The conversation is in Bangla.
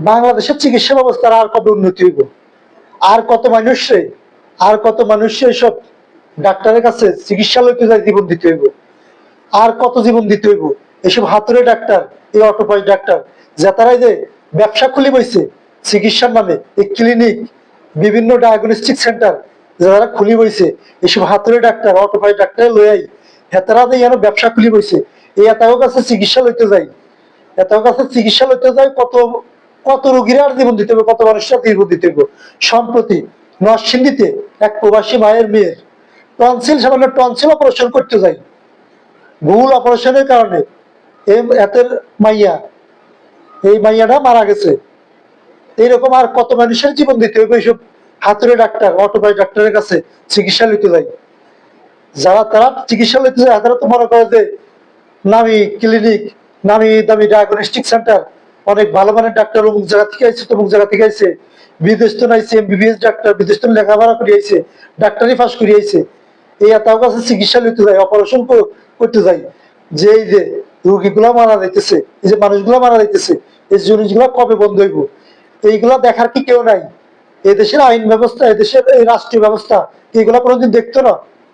বাংলাদেশের চিকিৎসা ব্যবস্থার আর কবে উন্নতি হইব? আর কত মানুষে সব ডাক্তারের কাছে চিকিৎসা লইতে যায় জীবন দিতে হইব? আর কত জীবন দিতে হইব? এসব হাতুড়ে ডাক্তার, এই অটোপাই ডাক্তার যাতারাই যে ব্যবসা খুলি বইছে চিকিৎসার নামে, এই ক্লিনিক, বিভিন্ন ডায়াগনস্টিক সেন্টার যারা খুলি বইছে, এসব হাতুড়ে ডাক্তার অটোপাই ডাক্তার লইয়াই হেতারা যে যেন ব্যবসা খুলি বইছে। এই এতাও কাছে চিকিৎসা লইতে যাই, এতাও কাছে চিকিৎসা লইতে যাই, কত কত রোগীর আর জীবন দিতে হবে, কত মানুষের জীবন দিতে হবে। সম্প্রতি নরসিংদীতে এক প্রবাসী মায়ের মেয়ের সামান্য টনসিল অপারেশন করতে যাই, ভুল অপারেশনের কারণে এতের মাইয়া, এই মাইয়াটা মারা গেছে। এইরকম আর কত মানুষের জীবন দিতে হবে এইসব হাতুড়ে ডাক্তার অটোপাই ডাক্তারের কাছে চিকিৎসা নিতে যায়। যারা তারা চিকিৎসা নিতে যায় তারা তো মনে করে যে নামি ক্লিনিক, নামি দামি ডায়াগনস্টিক সেন্টার, অনেক ভালো মানের ডাক্তার অমুক জায়গা থেকে আইছে, তমুক জায়গা থেকে আইছে, বিদেশ তো নাইছে এমবিবিএস ডাক্তার, বিদেশ তো লেখাপড়া করে আইছে, ডাক্তারি পাস করে আইছে। এই তার কাছে চিকিৎসা নিতে যায়, অপারেশন করতে যায়। যে এই যে রোগীগুলা মারা যাইতেছে, এই যে মানুষগুলা মারা যাইতেছে, এই জিনিসগুলা কবে বন্ধ হইব? এইগুলা দেখার কি কেউ নাই? এদেশের আইন ব্যবস্থা, এদেশের এই রাষ্ট্রীয় ব্যবস্থা এইগুলা কোনোদিন দেখতো না?